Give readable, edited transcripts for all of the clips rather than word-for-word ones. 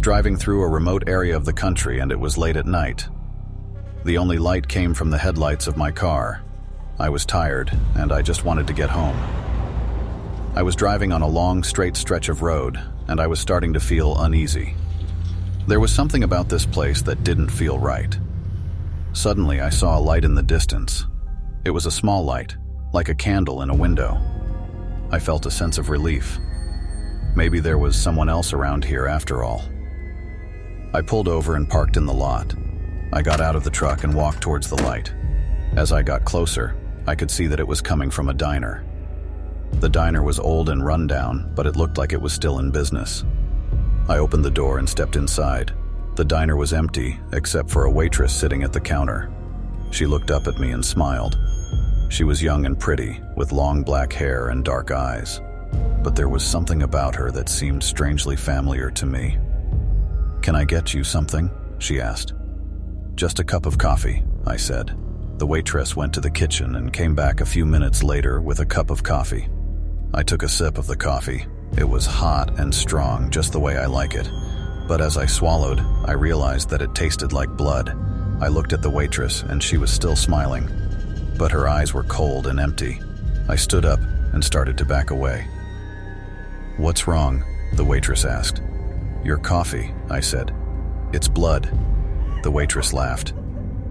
was driving through a remote area of the country and it was late at night. The only light came from the headlights of my car. I was tired and I just wanted to get home. I was driving on a long, straight stretch of road and I was starting to feel uneasy. There was something about this place that didn't feel right. Suddenly, I saw a light in the distance. It was a small light, like a candle in a window. I felt a sense of relief. Maybe there was someone else around here after all. I pulled over and parked in the lot. I got out of the truck and walked towards the light. As I got closer, I could see that it was coming from a diner. The diner was old and run down, but it looked like it was still in business. I opened the door and stepped inside. The diner was empty, except for a waitress sitting at the counter. She looked up at me and smiled. She was young and pretty, with long black hair and dark eyes. But there was something about her that seemed strangely familiar to me. "Can I get you something?" she asked. "Just a cup of coffee," I said. The waitress went to the kitchen and came back a few minutes later with a cup of coffee. I took a sip of the coffee. It was hot and strong, just the way I like it. But as I swallowed, I realized that it tasted like blood. I looked at the waitress and she was still smiling, but her eyes were cold and empty. I stood up and started to back away. "What's wrong?" the waitress asked. "Your coffee," I said. "It's blood." The waitress laughed.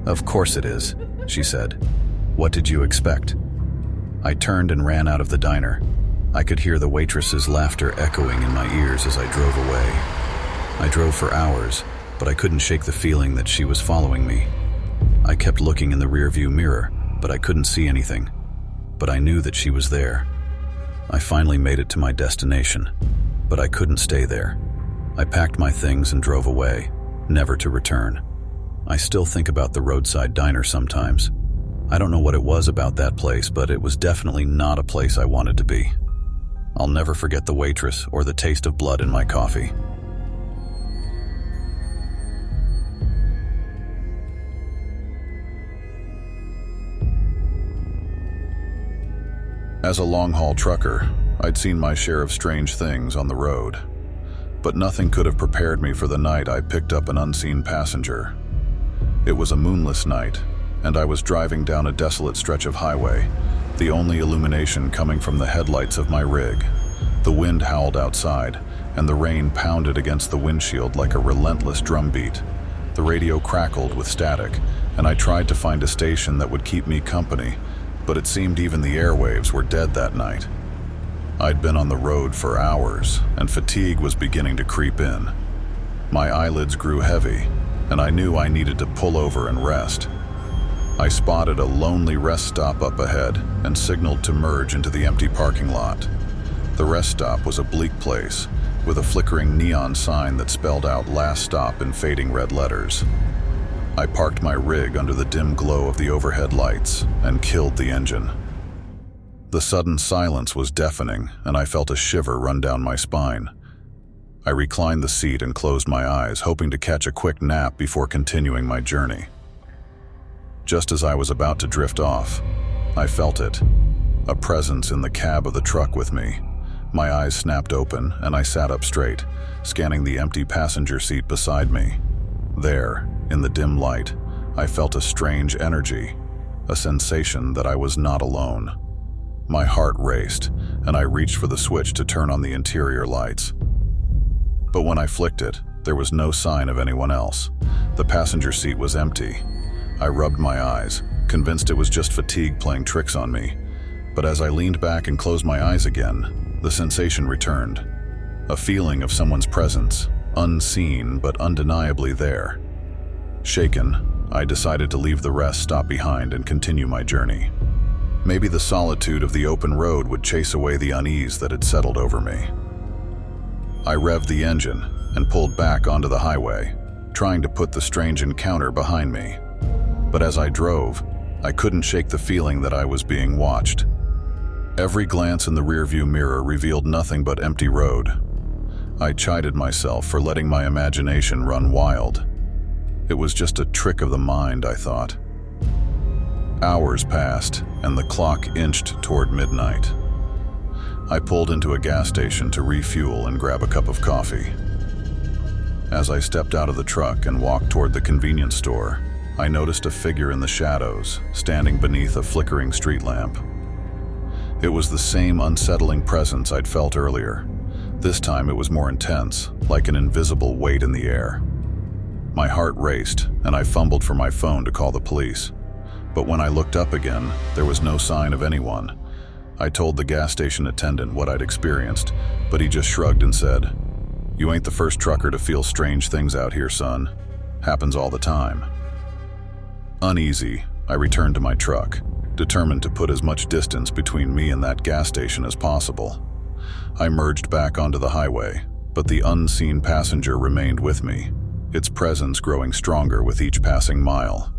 "Of course it is," she said. "What did you expect?" I turned and ran out of the diner. I could hear the waitress's laughter echoing in my ears as I drove away. I drove for hours, but I couldn't shake the feeling that she was following me. I kept looking in the rearview mirror, but I couldn't see anything. But I knew that she was there. I finally made it to my destination, but I couldn't stay there. I packed my things and drove away, never to return. I still think about the Roadside Diner sometimes. I don't know what it was about that place, but it was definitely not a place I wanted to be. I'll never forget the waitress or the taste of blood in my coffee. As a long-haul trucker, I'd seen my share of strange things on the road, but nothing could have prepared me for the night I picked up an unseen passenger. It was a moonless night, and I was driving down a desolate stretch of highway, the only illumination coming from the headlights of my rig. The wind howled outside, and the rain pounded against the windshield like a relentless drumbeat. The radio crackled with static, and I tried to find a station that would keep me company, but it seemed even the airwaves were dead that night. I'd been on the road for hours, and fatigue was beginning to creep in. My eyelids grew heavy, and I knew I needed to pull over and rest. I spotted a lonely rest stop up ahead and signaled to merge into the empty parking lot. The rest stop was a bleak place, with a flickering neon sign that spelled out "Last Stop" in fading red letters. I parked my rig under the dim glow of the overhead lights and killed the engine. The sudden silence was deafening, and I felt a shiver run down my spine. I reclined the seat and closed my eyes, hoping to catch a quick nap before continuing my journey. Just as I was about to drift off, I felt it, a presence in the cab of the truck with me. My eyes snapped open, and I sat up straight, scanning the empty passenger seat beside me. There, in the dim light, I felt a strange energy, a sensation that I was not alone. My heart raced, and I reached for the switch to turn on the interior lights. But when I flicked it, there was no sign of anyone else. The passenger seat was empty. I rubbed my eyes, convinced it was just fatigue playing tricks on me. But as I leaned back and closed my eyes again, the sensation returned. A feeling of someone's presence, unseen but undeniably there. Shaken, I decided to leave the rest stop behind and continue my journey. Maybe the solitude of the open road would chase away the unease that had settled over me. I revved the engine and pulled back onto the highway, trying to put the strange encounter behind me. But as I drove, I couldn't shake the feeling that I was being watched. Every glance in the rearview mirror revealed nothing but empty road. I chided myself for letting my imagination run wild. It was just a trick of the mind, I thought. Hours passed, and the clock inched toward midnight. I pulled into a gas station to refuel and grab a cup of coffee. As I stepped out of the truck and walked toward the convenience store, I noticed a figure in the shadows, standing beneath a flickering street lamp. It was the same unsettling presence I'd felt earlier. This time it was more intense, like an invisible weight in the air. My heart raced, and I fumbled for my phone to call the police. But when I looked up again, there was no sign of anyone. I told the gas station attendant what I'd experienced, but he just shrugged and said, "You ain't the first trucker to feel strange things out here, son. Happens all the time." Uneasy, I returned to my truck, determined to put as much distance between me and that gas station as possible. I merged back onto the highway, but the unseen passenger remained with me, its presence growing stronger with each passing mile.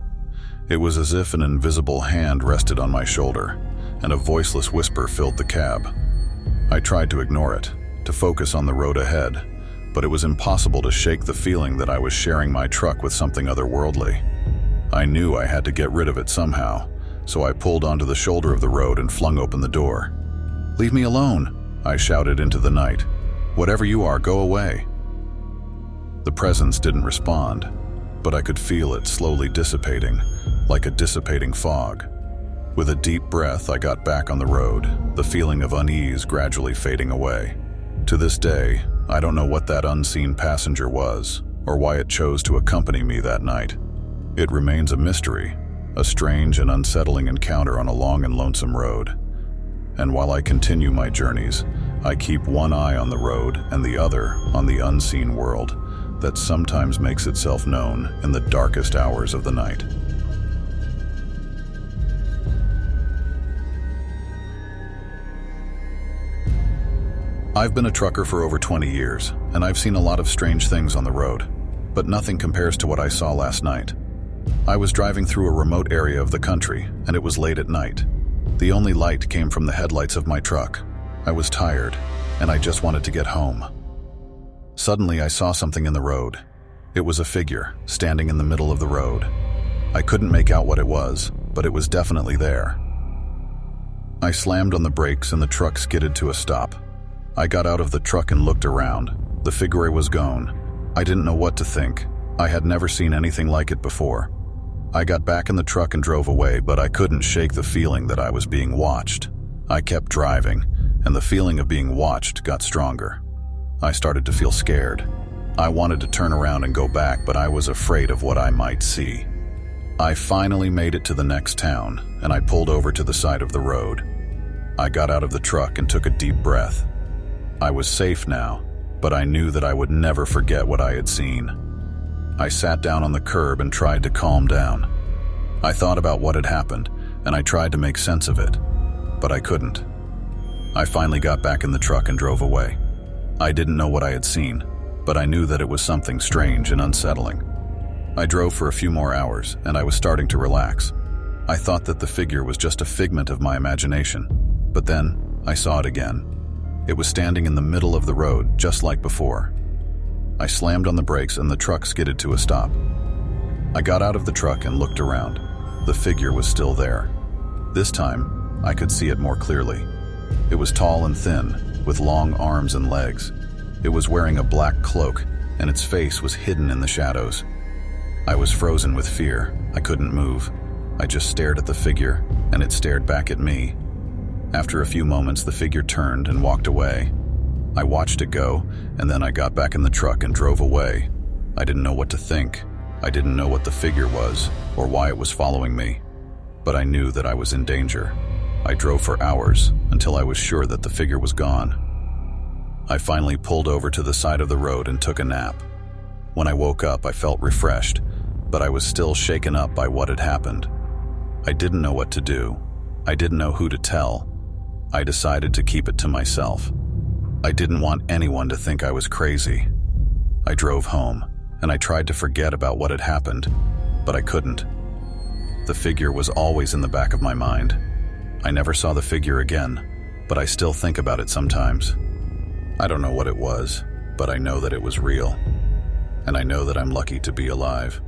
It was as if an invisible hand rested on my shoulder, and a voiceless whisper filled the cab. I tried to ignore it, to focus on the road ahead, but it was impossible to shake the feeling that I was sharing my truck with something otherworldly. I knew I had to get rid of it somehow, so I pulled onto the shoulder of the road and flung open the door. "Leave me alone," I shouted into the night. "Whatever you are, go away." The presence didn't respond, but I could feel it slowly dissipating, like a dissipating fog. With a deep breath, I got back on the road, the feeling of unease gradually fading away. To this day, I don't know what that unseen passenger was, or why it chose to accompany me that night. It remains a mystery, a strange and unsettling encounter on a long and lonesome road. And while I continue my journeys, I keep one eye on the road and the other on the unseen world that sometimes makes itself known in the darkest hours of the night. I've been a trucker for over 20 years, and I've seen a lot of strange things on the road, but nothing compares to what I saw last night. I was driving through a remote area of the country, and it was late at night. The only light came from the headlights of my truck. I was tired, and I just wanted to get home. Suddenly, I saw something in the road. It was a figure, standing in the middle of the road. I couldn't make out what it was, but it was definitely there. I slammed on the brakes and the truck skidded to a stop. I got out of the truck and looked around. The figure was gone. I didn't know what to think. I had never seen anything like it before. I got back in the truck and drove away, but I couldn't shake the feeling that I was being watched. I kept driving, and the feeling of being watched got stronger. I started to feel scared. I wanted to turn around and go back, but I was afraid of what I might see. I finally made it to the next town, and I pulled over to the side of the road. I got out of the truck and took a deep breath. I was safe now, but I knew that I would never forget what I had seen. I sat down on the curb and tried to calm down. I thought about what had happened, and I tried to make sense of it, but I couldn't. I finally got back in the truck and drove away. I didn't know what I had seen, but I knew that it was something strange and unsettling. I drove for a few more hours, and I was starting to relax. I thought that the figure was just a figment of my imagination, but then I saw it again. It was standing in the middle of the road, just like before. I slammed on the brakes and the truck skidded to a stop. I got out of the truck and looked around. The figure was still there. This time, I could see it more clearly. It was tall and thin, with long arms and legs. It was wearing a black cloak, and its face was hidden in the shadows. I was frozen with fear. I couldn't move. I just stared at the figure, and it stared back at me. After a few moments, the figure turned and walked away. I watched it go, and then I got back in the truck and drove away. I didn't know what to think. I didn't know what the figure was, or why it was following me. But I knew that I was in danger. I drove for hours, until I was sure that the figure was gone. I finally pulled over to the side of the road and took a nap. When I woke up, I felt refreshed, but I was still shaken up by what had happened. I didn't know what to do. I didn't know who to tell. I decided to keep it to myself. I didn't want anyone to think I was crazy. I drove home, and I tried to forget about what had happened, but I couldn't. The figure was always in the back of my mind. I never saw the figure again, but I still think about it sometimes. I don't know what it was, but I know that it was real, and I know that I'm lucky to be alive.